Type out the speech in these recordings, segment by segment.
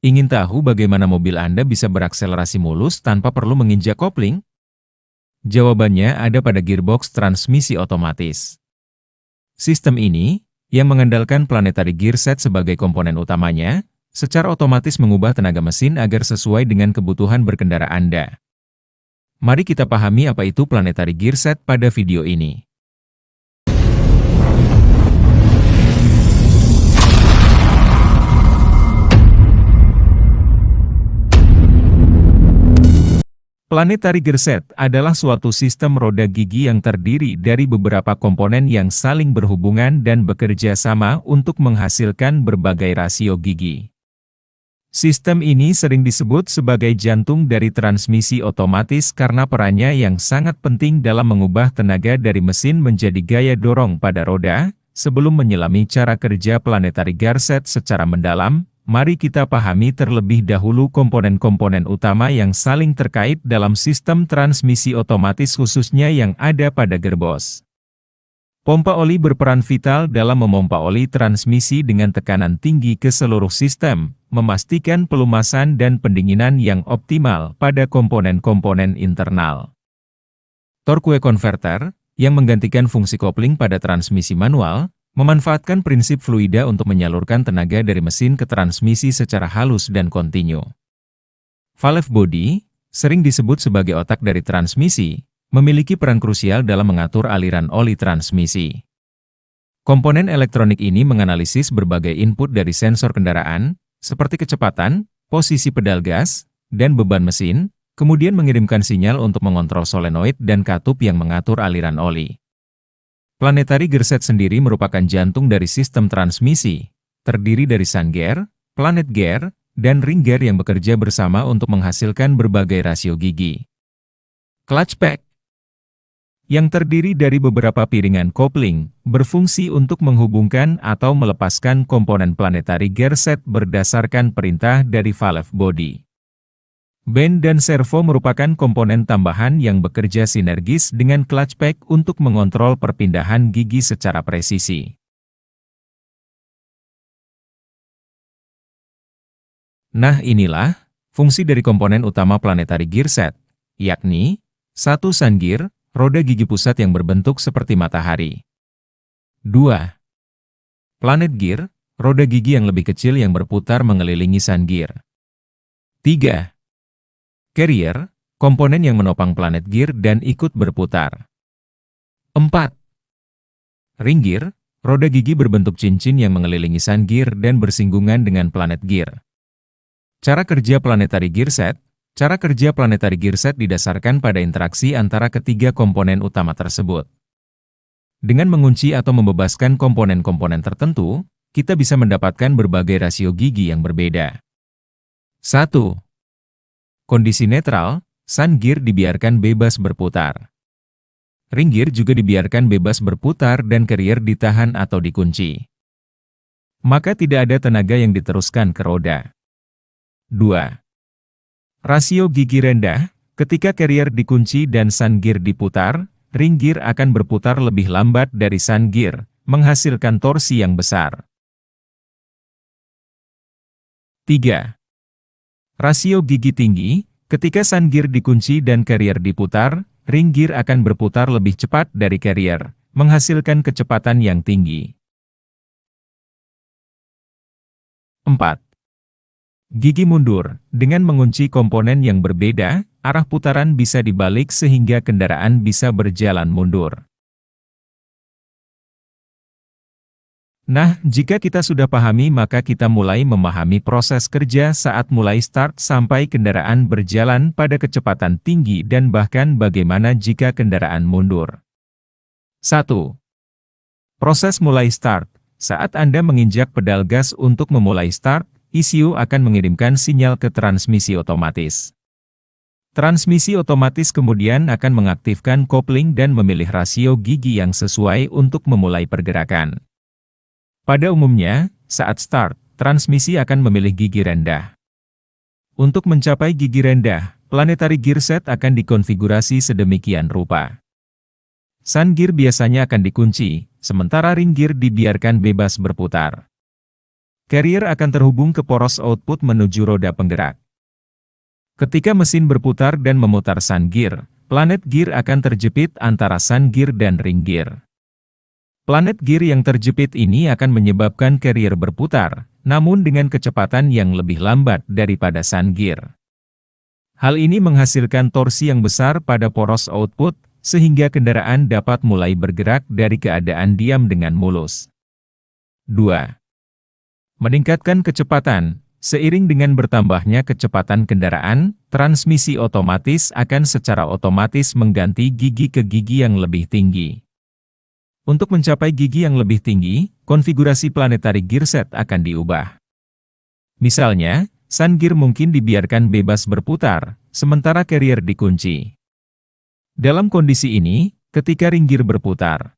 Ingin tahu bagaimana mobil Anda bisa berakselerasi mulus tanpa perlu menginjak kopling? Jawabannya ada pada gearbox transmisi otomatis. Sistem ini, yang mengandalkan planetary gearset sebagai komponen utamanya, secara otomatis mengubah tenaga mesin agar sesuai dengan kebutuhan berkendara Anda. Mari kita pahami apa itu planetary gearset pada video ini. Planetary gearset adalah suatu sistem roda gigi yang terdiri dari beberapa komponen yang saling berhubungan dan bekerja sama untuk menghasilkan berbagai rasio gigi. Sistem ini sering disebut sebagai jantung dari transmisi otomatis karena perannya yang sangat penting dalam mengubah tenaga dari mesin menjadi gaya dorong pada roda. Sebelum menyelami cara kerja planetary gearset secara mendalam, mari kita pahami terlebih dahulu komponen-komponen utama yang saling terkait dalam sistem transmisi otomatis khususnya yang ada pada gearbox. Pompa oli berperan vital dalam memompa oli transmisi dengan tekanan tinggi ke seluruh sistem, memastikan pelumasan dan pendinginan yang optimal pada komponen-komponen internal. Torque converter, yang menggantikan fungsi kopling pada transmisi manual, memanfaatkan prinsip fluida untuk menyalurkan tenaga dari mesin ke transmisi secara halus dan kontinu. Valve body, sering disebut sebagai otak dari transmisi, memiliki peran krusial dalam mengatur aliran oli transmisi. Komponen elektronik ini menganalisis berbagai input dari sensor kendaraan, seperti kecepatan, posisi pedal gas, dan beban mesin, kemudian mengirimkan sinyal untuk mengontrol solenoid dan katup yang mengatur aliran oli. Planetary gearset sendiri merupakan jantung dari sistem transmisi, terdiri dari sun gear, planet gear, dan ring gear yang bekerja bersama untuk menghasilkan berbagai rasio gigi. Clutch pack, yang terdiri dari beberapa piringan kopling, berfungsi untuk menghubungkan atau melepaskan komponen planetary gearset berdasarkan perintah dari valve body. Band dan servo merupakan komponen tambahan yang bekerja sinergis dengan clutch pack untuk mengontrol perpindahan gigi secara presisi. Nah inilah, fungsi dari komponen utama planetary gearset, yakni 1. Sun gear, roda gigi pusat yang berbentuk seperti matahari. 2. Planet gear, roda gigi yang lebih kecil yang berputar mengelilingi sun gear. 3. Carrier, komponen yang menopang planet gear dan ikut berputar. 4. Ring gear, roda gigi berbentuk cincin yang mengelilingi sun gear dan bersinggungan dengan planet gear. Cara kerja planetary gearset. Cara kerja planetary gearset didasarkan pada interaksi antara ketiga komponen utama tersebut. Dengan mengunci atau membebaskan komponen-komponen tertentu, kita bisa mendapatkan berbagai rasio gigi yang berbeda. 1. Kondisi netral, sun gear dibiarkan bebas berputar. Ring gear juga dibiarkan bebas berputar dan carrier ditahan atau dikunci. Maka tidak ada tenaga yang diteruskan ke roda. 2. Rasio gigi rendah, ketika carrier dikunci dan sun gear diputar, ring gear akan berputar lebih lambat dari sun gear, menghasilkan torsi yang besar. 3. Rasio gigi tinggi, ketika sun gear dikunci dan carrier diputar, ring gear akan berputar lebih cepat dari carrier, menghasilkan kecepatan yang tinggi. 4. Gigi mundur, dengan mengunci komponen yang berbeda, arah putaran bisa dibalik sehingga kendaraan bisa berjalan mundur. Nah, jika kita sudah pahami maka kita mulai memahami proses kerja saat mulai start sampai kendaraan berjalan pada kecepatan tinggi dan bahkan bagaimana jika kendaraan mundur. 1. Proses mulai start. Saat Anda menginjak pedal gas untuk memulai start, ECU akan mengirimkan sinyal ke transmisi otomatis. Transmisi otomatis kemudian akan mengaktifkan kopling dan memilih rasio gigi yang sesuai untuk memulai pergerakan. Pada umumnya, saat start, transmisi akan memilih gigi rendah. Untuk mencapai gigi rendah, planetary gearset akan dikonfigurasi sedemikian rupa. Sun gear biasanya akan dikunci, sementara ring gear dibiarkan bebas berputar. Carrier akan terhubung ke poros output menuju roda penggerak. Ketika mesin berputar dan memutar sun gear, planet gear akan terjepit antara sun gear dan ring gear. Planet gear yang terjepit ini akan menyebabkan carrier berputar, namun dengan kecepatan yang lebih lambat daripada sun gear. Hal ini menghasilkan torsi yang besar pada poros output, sehingga kendaraan dapat mulai bergerak dari keadaan diam dengan mulus. 2. Meningkatkan kecepatan. Seiring dengan bertambahnya kecepatan kendaraan, transmisi otomatis akan secara otomatis mengganti gigi ke gigi yang lebih tinggi. Untuk mencapai gigi yang lebih tinggi, konfigurasi planetary gearset akan diubah. Misalnya, sun gear mungkin dibiarkan bebas berputar, sementara carrier dikunci. Dalam kondisi ini, ketika ring gear berputar,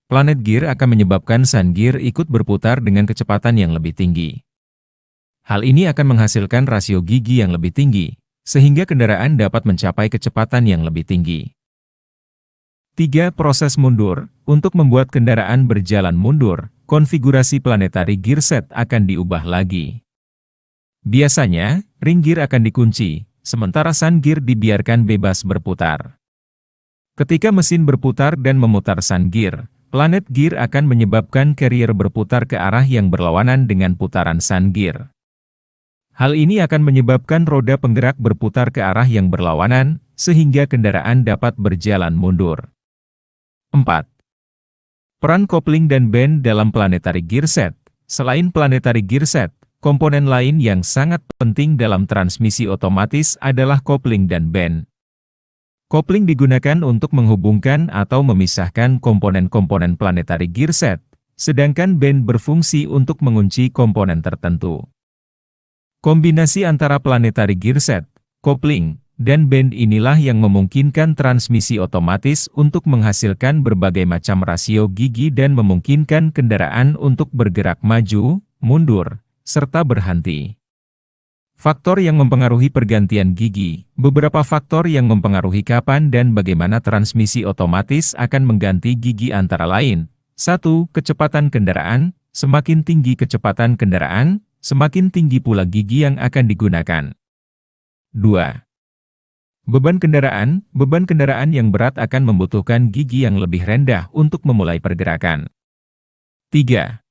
planet gear akan menyebabkan sun gear ikut berputar dengan kecepatan yang lebih tinggi. Hal ini akan menghasilkan rasio gigi yang lebih tinggi, sehingga kendaraan dapat mencapai kecepatan yang lebih tinggi. 3. Proses mundur. Untuk membuat kendaraan berjalan mundur, konfigurasi planetary gearset akan diubah lagi. Biasanya, ring gear akan dikunci, sementara sun gear dibiarkan bebas berputar. Ketika mesin berputar dan memutar sun gear, planet gear akan menyebabkan carrier berputar ke arah yang berlawanan dengan putaran sun gear. Hal ini akan menyebabkan roda penggerak berputar ke arah yang berlawanan, sehingga kendaraan dapat berjalan mundur. 4. Peran kopling dan band dalam planetary gearset. Selain planetary gearset, komponen lain yang sangat penting dalam transmisi otomatis adalah kopling dan band. Kopling digunakan untuk menghubungkan atau memisahkan komponen-komponen planetary gearset, sedangkan band berfungsi untuk mengunci komponen tertentu. Kombinasi antara planetary gearset, kopling, dan band inilah yang memungkinkan transmisi otomatis untuk menghasilkan berbagai macam rasio gigi dan memungkinkan kendaraan untuk bergerak maju, mundur, serta berhenti. Faktor yang mempengaruhi pergantian gigi. Beberapa faktor yang mempengaruhi kapan dan bagaimana transmisi otomatis akan mengganti gigi antara lain. 1. Kecepatan kendaraan. Semakin tinggi kecepatan kendaraan, semakin tinggi pula gigi yang akan digunakan. 2. Beban kendaraan yang berat akan membutuhkan gigi yang lebih rendah untuk memulai pergerakan. 3.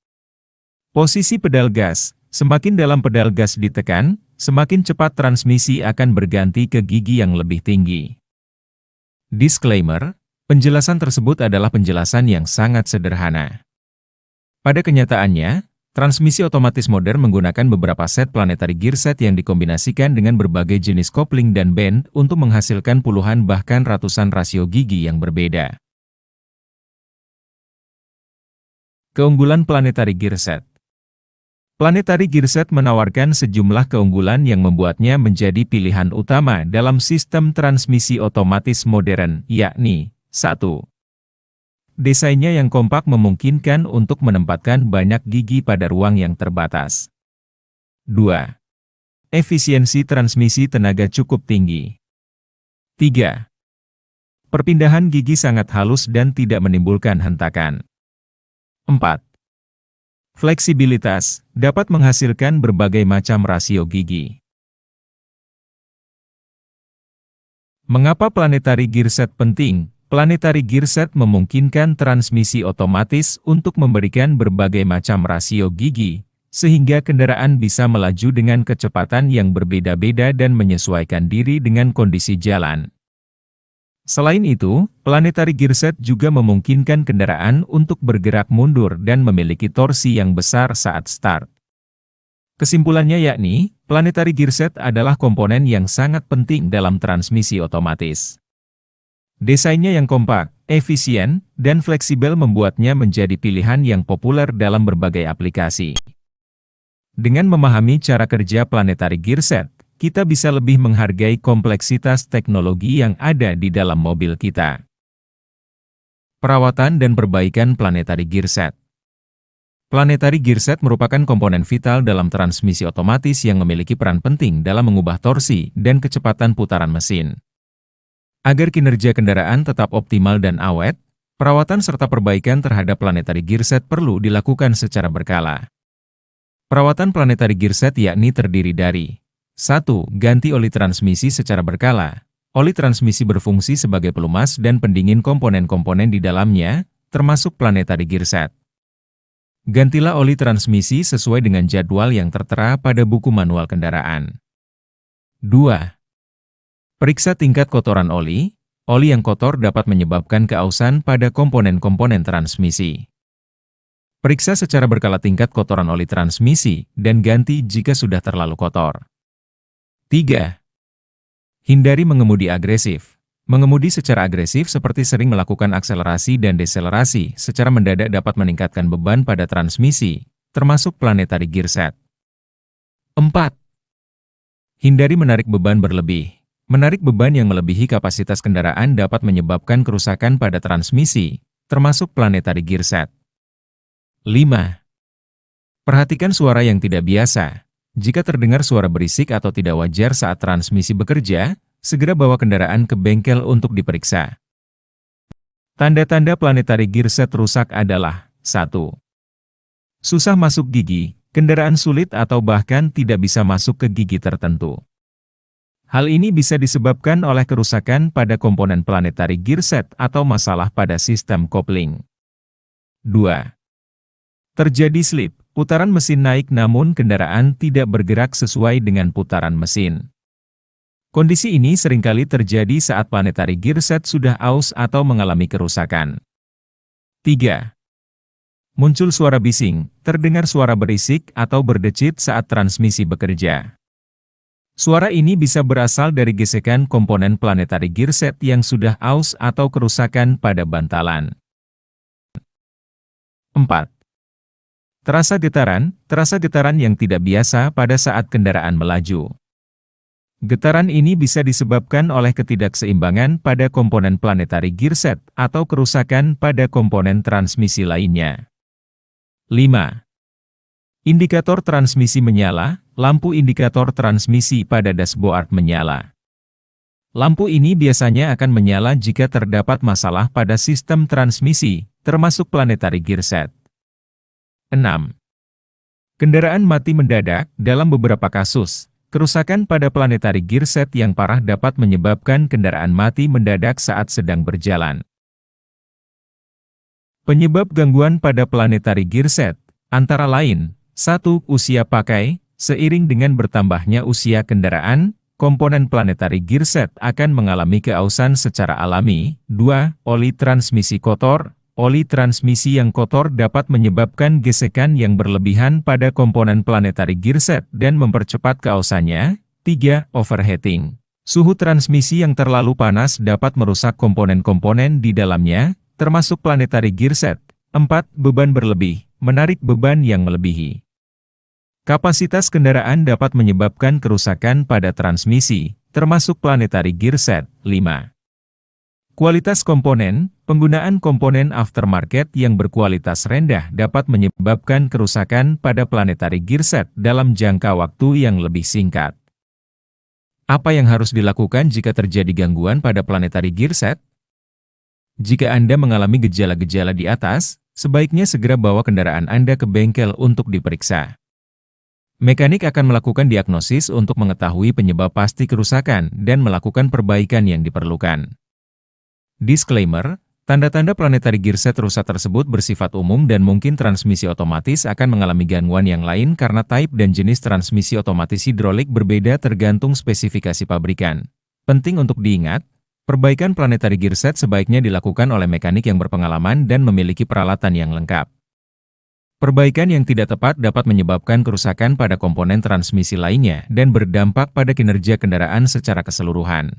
Posisi pedal gas. Semakin dalam pedal gas ditekan, semakin cepat transmisi akan berganti ke gigi yang lebih tinggi. Disclaimer, penjelasan tersebut adalah penjelasan yang sangat sederhana. Pada kenyataannya, transmisi otomatis modern menggunakan beberapa set planetary gearset yang dikombinasikan dengan berbagai jenis kopling dan band untuk menghasilkan puluhan bahkan ratusan rasio gigi yang berbeda. Keunggulan planetary gearset. Planetary gearset menawarkan sejumlah keunggulan yang membuatnya menjadi pilihan utama dalam sistem transmisi otomatis modern, yakni 1. Desainnya yang kompak memungkinkan untuk menempatkan banyak gigi pada ruang yang terbatas. 2. Efisiensi transmisi tenaga cukup tinggi. 3. Perpindahan gigi sangat halus dan tidak menimbulkan hentakan. 4. Fleksibilitas, dapat menghasilkan berbagai macam rasio gigi. Mengapa planetary gearset penting? Planetary gearset memungkinkan transmisi otomatis untuk memberikan berbagai macam rasio gigi, sehingga kendaraan bisa melaju dengan kecepatan yang berbeda-beda dan menyesuaikan diri dengan kondisi jalan. Selain itu, planetary gearset juga memungkinkan kendaraan untuk bergerak mundur dan memiliki torsi yang besar saat start. Kesimpulannya yakni, planetary gearset adalah komponen yang sangat penting dalam transmisi otomatis. Desainnya yang kompak, efisien, dan fleksibel membuatnya menjadi pilihan yang populer dalam berbagai aplikasi. Dengan memahami cara kerja planetary gearset, kita bisa lebih menghargai kompleksitas teknologi yang ada di dalam mobil kita. Perawatan dan perbaikan planetary gearset. Planetary gearset merupakan komponen vital dalam transmisi otomatis yang memiliki peran penting dalam mengubah torsi dan kecepatan putaran mesin. Agar kinerja kendaraan tetap optimal dan awet, perawatan serta perbaikan terhadap planetary gearset perlu dilakukan secara berkala. Perawatan planetary gearset yakni terdiri dari 1. Ganti oli transmisi secara berkala. Oli transmisi berfungsi sebagai pelumas dan pendingin komponen-komponen di dalamnya, termasuk planetary gearset. Gantilah oli transmisi sesuai dengan jadwal yang tertera pada buku manual kendaraan. 2. Periksa tingkat kotoran oli. Oli yang kotor dapat menyebabkan keausan pada komponen-komponen transmisi. Periksa secara berkala tingkat kotoran oli transmisi, dan ganti jika sudah terlalu kotor. 3. Hindari mengemudi agresif. Mengemudi secara agresif seperti sering melakukan akselerasi dan deselerasi secara mendadak dapat meningkatkan beban pada transmisi, termasuk planetary gearset. 4. Hindari menarik beban berlebih. Menarik beban yang melebihi kapasitas kendaraan dapat menyebabkan kerusakan pada transmisi, termasuk planetary gearset. 5. Perhatikan suara yang tidak biasa. Jika terdengar suara berisik atau tidak wajar saat transmisi bekerja, segera bawa kendaraan ke bengkel untuk diperiksa. Tanda-tanda planetary gearset rusak adalah 1. Susah masuk gigi, kendaraan sulit atau bahkan tidak bisa masuk ke gigi tertentu. Hal ini bisa disebabkan oleh kerusakan pada komponen planetary gearset atau masalah pada sistem kopling. 2. Terjadi slip, putaran mesin naik namun kendaraan tidak bergerak sesuai dengan putaran mesin. Kondisi ini seringkali terjadi saat planetary gearset sudah aus atau mengalami kerusakan. 3. Muncul suara bising, terdengar suara berisik atau berdecit saat transmisi bekerja. Suara ini bisa berasal dari gesekan komponen planetary gearset yang sudah aus atau kerusakan pada bantalan. 4. Terasa getaran yang tidak biasa pada saat kendaraan melaju. Getaran ini bisa disebabkan oleh ketidakseimbangan pada komponen planetary gearset atau kerusakan pada komponen transmisi lainnya. 5. Indikator transmisi menyala, lampu indikator transmisi pada dashboard menyala. Lampu ini biasanya akan menyala jika terdapat masalah pada sistem transmisi, termasuk planetary gearset. 6. Kendaraan mati mendadak. Dalam beberapa kasus, kerusakan pada planetary gearset yang parah dapat menyebabkan kendaraan mati mendadak saat sedang berjalan. Penyebab gangguan pada planetary gearset, antara lain, 1. Usia pakai. Seiring dengan bertambahnya usia kendaraan, komponen planetary gearset akan mengalami keausan secara alami. 2. Oli transmisi kotor. Oli transmisi yang kotor dapat menyebabkan gesekan yang berlebihan pada komponen planetary gearset dan mempercepat keausannya. 3. Overheating. Suhu transmisi yang terlalu panas dapat merusak komponen-komponen di dalamnya, termasuk planetary gearset. 4. Beban berlebih. Menarik beban yang melebihi. Kapasitas kendaraan dapat menyebabkan kerusakan pada transmisi, termasuk planetary gearset. 5. Kualitas komponen. Penggunaan komponen aftermarket yang berkualitas rendah dapat menyebabkan kerusakan pada planetary gearset dalam jangka waktu yang lebih singkat. Apa yang harus dilakukan jika terjadi gangguan pada planetary gearset? Jika Anda mengalami gejala-gejala di atas, sebaiknya segera bawa kendaraan Anda ke bengkel untuk diperiksa. Mekanik akan melakukan diagnosis untuk mengetahui penyebab pasti kerusakan dan melakukan perbaikan yang diperlukan. Disclaimer, tanda-tanda planetary gearset rusak tersebut bersifat umum dan mungkin transmisi otomatis akan mengalami gangguan yang lain karena type dan jenis transmisi otomatis hidrolik berbeda tergantung spesifikasi pabrikan. Penting untuk diingat, perbaikan planetary gearset sebaiknya dilakukan oleh mekanik yang berpengalaman dan memiliki peralatan yang lengkap. Perbaikan yang tidak tepat dapat menyebabkan kerusakan pada komponen transmisi lainnya dan berdampak pada kinerja kendaraan secara keseluruhan.